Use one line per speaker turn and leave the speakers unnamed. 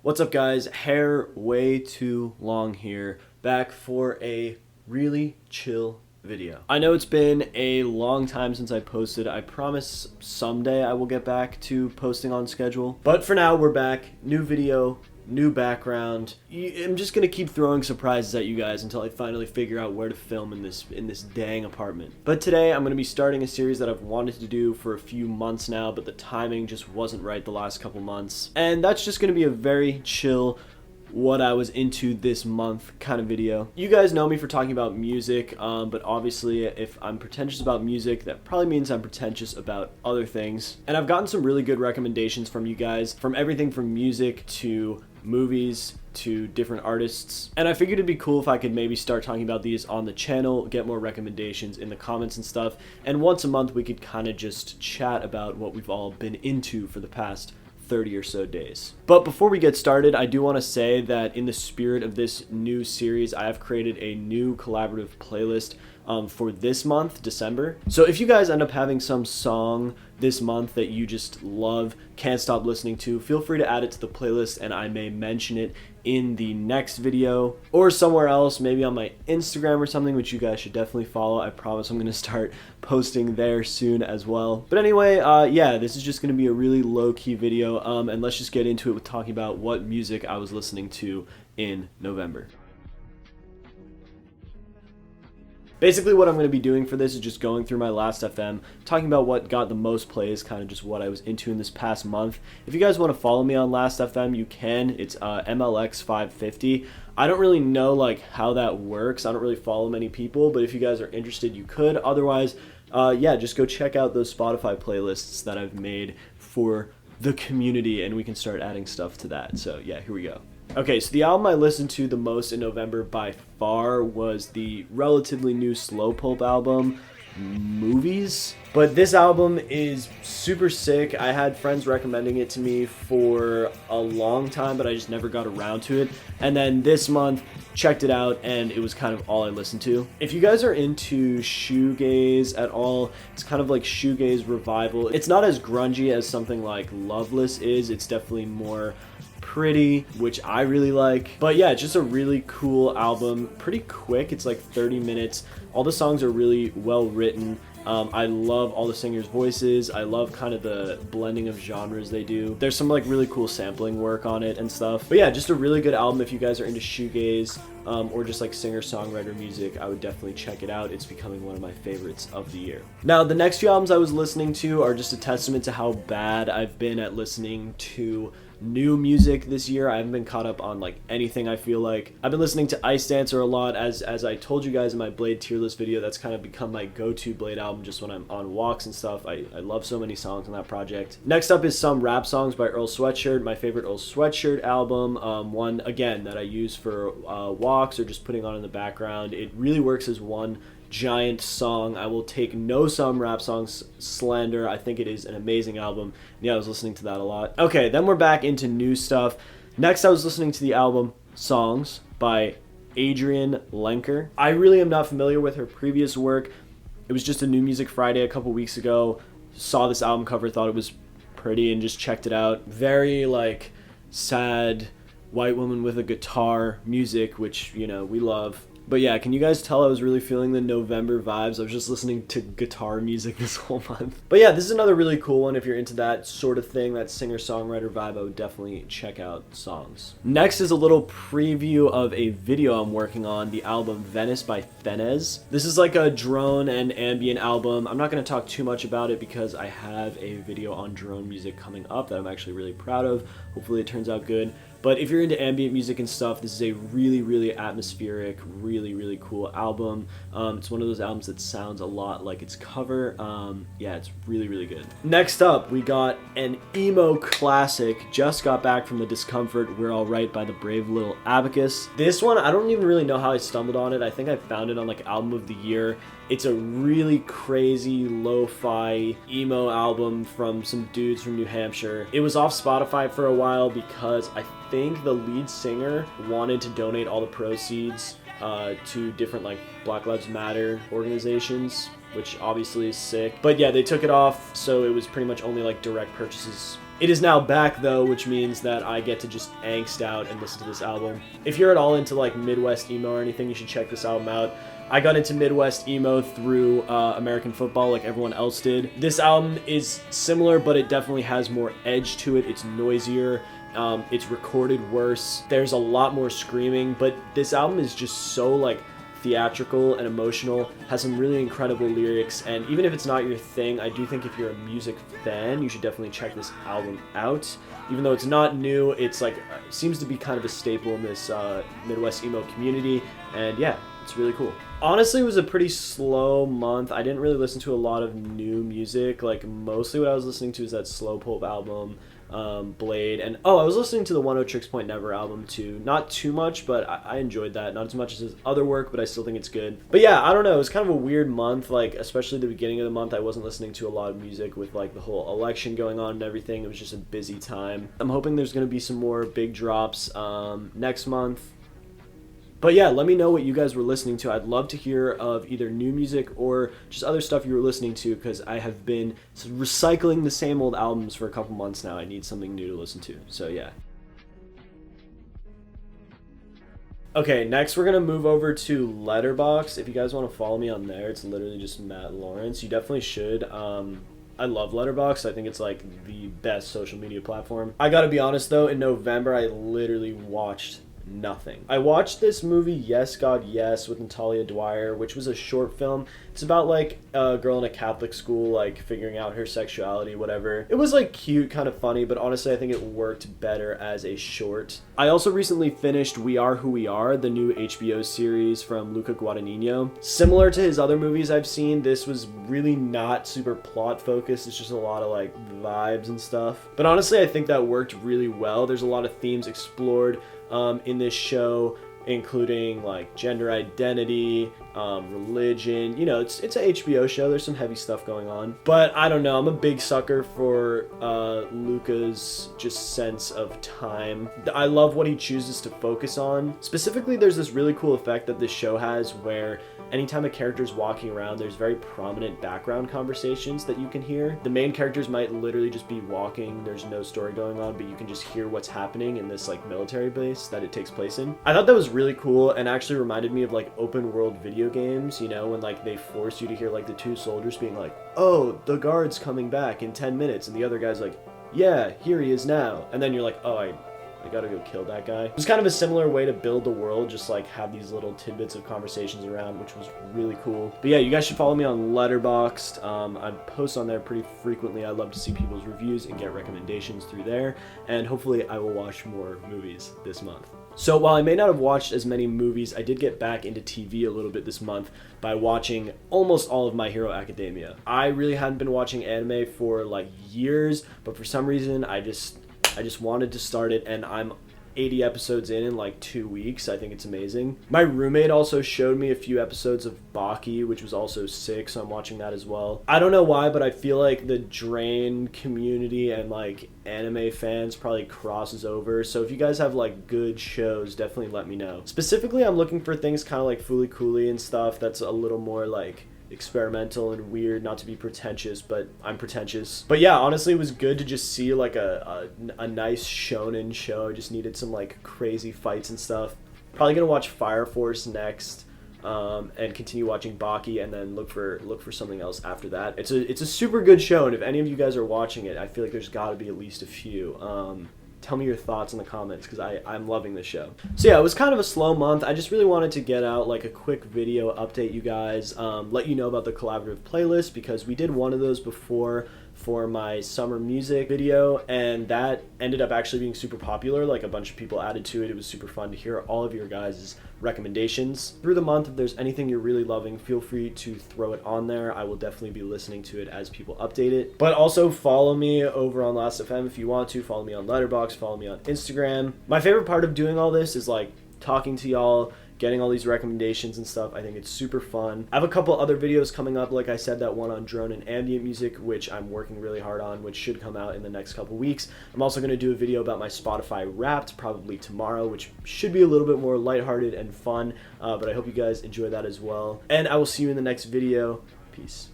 What's up, guys? Hair way too long here, back for a really chill video. I know it's been a long time since I posted. I promise someday I will get back to posting on schedule, but for now we're back. New video, new background. I'm just gonna keep throwing surprises at you guys until I finally figure out where to film in this dang apartment. But today I'm gonna be starting a series that I've wanted to do for a few months now, but the timing just wasn't right the last couple months. And that's just gonna be a very chill, what I was into this month kind of video. You guys know me for talking about music, but obviously if I'm pretentious about music, that probably means I'm pretentious about other things. And I've gotten some really good recommendations from you guys, from everything from music to movies to different artists, and I figured it'd be cool if I could maybe start talking about these on the channel, get more recommendations in the comments and stuff, and once a month we could kind of just chat about what we've all been into for the past 30 or so days. But before we get started, I do want to say that in the spirit of this new series, I have created a new collaborative playlist for this month, December. So if you guys end up having some song this month that you just love, can't stop listening to, feel free to add it to the playlist and I may mention it in the next video or somewhere else, maybe on my Instagram or something, which you guys should definitely follow. I promise I'm going to start posting there soon as well. But anyway, yeah, this is just going to be a really low-key video, and let's just get into it with talking about what music I was listening to in November. Basically what I'm going to be doing for this is just going through my last FM, talking about what got the most plays, kind of just what I was into in this past month. If you guys want to follow me on last FM, you can. It's MLX550. I don't really know like how that works. I don't really follow many people, but if you guys are interested, you could. Otherwise, yeah, just go check out those Spotify playlists that I've made for the community and we can start adding stuff to that. So yeah, here we go. Okay, so the album I listened to the most in November by far was the relatively new slow Pulp album, Moveys. But this album is super sick. I had friends recommending it to me for a long time, but I just never got around to it. And then this month, checked it out, and it was kind of all I listened to. If you guys are into shoegaze at all, it's kind of like shoegaze revival. It's not as grungy as something like Loveless is. It's definitely more pretty, which I really like. But yeah, it's just a really cool album. Pretty quick. It's like 30 minutes. All the songs are really well written. I love all the singers' voices. I love kind of the blending of genres they do. There's some like really cool sampling work on it and stuff. But yeah, just a really good album if you guys are into shoegaze or just like singer-songwriter music. I would definitely check it out. It's becoming one of my favorites of the year. Now, the next few albums I was listening to are just a testament to how bad I've been at listening to new music this year. I haven't been caught up on like anything, I feel like. I've been listening to Ice Dancer a lot, as I told you guys in my Blade tier list video. That's kind of become my go-to Blade album just when I'm on walks and stuff. I love so many songs on that project. Next up is some rap songs by Earl Sweatshirt, my favorite Earl Sweatshirt album. One, again, that I use for walks or just putting on in the background. It really works as one giant song. I will take no some rap songs slander. I think it is an amazing album. Yeah, I was listening to that a lot. Okay, then we're back into new stuff. Next, I was listening to the album Songs by Adrianne Lenker. I really am not familiar with her previous work. It was just a New Music Friday a couple weeks ago. Saw this album cover, thought it was pretty, and just checked it out. Very like sad white woman with a guitar music, which, you know, we love. But yeah, can you guys tell I was really feeling the November vibes? I was just listening to guitar music this whole month. But yeah, this is another really cool one. If you're into that sort of thing, that singer-songwriter vibe, I would definitely check out Songs. Next is a little preview of a video I'm working on, the album Venice by Fennesz. This is like a drone and ambient album. I'm not going to talk too much about it because I have a video on drone music coming up that I'm actually really proud of. Hopefully it turns out good. But if you're into ambient music and stuff, this is a really, really atmospheric, really, really cool album. It's one of those albums that sounds a lot like its cover. Yeah, it's really, really good. Next up, we got an emo classic. Just got back from the Discomfort, We're All Right by the Brave Little Abacus. This one, I don't even really know how I stumbled on it. I think I found it on like Album of the Year. It's a really crazy lo-fi emo album from some dudes from New Hampshire. It was off Spotify for a while because I think the lead singer wanted to donate all the proceeds to different like Black Lives Matter organizations, which obviously is sick. But yeah, they took it off, so it was pretty much only like direct purchases It is now back though, which means that I get to just angst out and listen to this album. If you're at all into like Midwest emo or anything, you should check this album out. I got into Midwest emo through American football like everyone else did. This album is similar, but it definitely has more edge to it. It's noisier. It's recorded worse. There's a lot more screaming, but this album is just so like theatrical and emotional, has some really incredible lyrics, and even if it's not your thing, I do think if you're a music fan, you should definitely check this album out. Even though it's not new, it's like seems to be kind of a staple in this Midwest emo community, and yeah, it's really cool. Honestly, it was a pretty slow month. I didn't really listen to a lot of new music. Like mostly what I was listening to is that slow Pulp album, Blade, and I was listening to the 10 Tricks Point Never album too. Not too much, but I enjoyed that. Not as much as his other work, but I still think it's good. But yeah, I don't know, it was kind of a weird month, like especially the beginning of the month. I wasn't listening to a lot of music with like the whole election going on and everything. It was just a busy time. I'm hoping there's going to be some more big drops next month. But yeah, let me know what you guys were listening to. I'd love to hear of either new music or just other stuff you were listening to, because I have been recycling the same old albums for a couple months now. I need something new to listen to, so yeah. Okay, next we're going to move over to Letterboxd. If you guys want to follow me on there, it's literally just Matt Lawrence. You definitely should. I love Letterboxd. I think it's like the best social media platform. I gotta be honest though, in November I literally watched nothing. I watched this movie, Yes God Yes, with Natalia Dwyer, which was a short film. It's about like a girl in a Catholic school like figuring out her sexuality, whatever. It was like cute, kind of funny, but honestly I think it worked better as a short. I also recently finished We Are Who We Are, the new HBO series from Luca Guadagnino. Similar to his other movies I've seen, this was really not super plot focused. It's just a lot of like vibes and stuff. But honestly I think that worked really well. There's a lot of themes explored in this show, including like gender identity, religion. You know, it's an HBO show. There's some heavy stuff going on, but I don't know, I'm a big sucker for Luca's just sense of time. I love what he chooses to focus on. Specifically, there's this really cool effect that this show has where anytime a character's walking around, there's very prominent background conversations that you can hear. The main characters might literally just be walking, there's no story going on, but you can just hear what's happening in this like military base that it takes place in. I thought that was really cool and actually reminded me of like open world video games, you know, when like they force you to hear like the two soldiers being like, oh, the guard's coming back in 10 minutes, and the other guy's like, yeah, here he is now. And then you're like, oh, I gotta go kill that guy. It was kind of a similar way to build the world, just like have these little tidbits of conversations around, which was really cool. But yeah, you guys should follow me on Letterboxd. I post on there pretty frequently. I love to see people's reviews and get recommendations through there, and hopefully I will watch more movies this month. So while I may not have watched as many movies, I did get back into TV a little bit this month by watching almost all of My Hero Academia. I really hadn't been watching anime for like years, but for some reason I just wanted to start it, and I'm 80 episodes in like 2 weeks. I think it's amazing. My roommate also showed me a few episodes of Baki, which was also sick, so I'm watching that as well. I don't know why, but I feel like the Drain community and like anime fans probably crosses over, so if you guys have like good shows, definitely let me know. Specifically, I'm looking for things kind of like Fooly Cooly and stuff that's a little more like experimental and weird, not to be pretentious, but I'm pretentious. But yeah, honestly, it was good to just see like a nice shonen show. I just needed some like crazy fights and stuff. Probably gonna watch Fire Force next, and continue watching Baki, and then look for something else after that. It's a super good show, and if any of you guys are watching it, I feel like there's got to be at least a few. Tell me your thoughts in the comments, because I'm loving this show. So yeah, it was kind of a slow month. I just really wanted to get out like a quick video update you guys, let you know about the collaborative playlist, because we did one of those before for my summer music video, and that ended up actually being super popular. Like a bunch of people added to it. It was super fun to hear all of your guys' recommendations through the month. If there's anything you're really loving, feel free to throw it on there. I will definitely be listening to it as people update it. But also follow me over on Last.fm if you want to. Follow me on Letterboxd, follow me on Instagram. My favorite part of doing all this is like talking to y'all, getting all these recommendations and stuff. I think it's super fun. I have a couple other videos coming up. Like I said, that one on drone and ambient music, which I'm working really hard on, which should come out in the next couple weeks. I'm also going to do a video about my Spotify Wrapped probably tomorrow, which should be a little bit more lighthearted and fun, but I hope you guys enjoy that as well. And I will see you in the next video. Peace.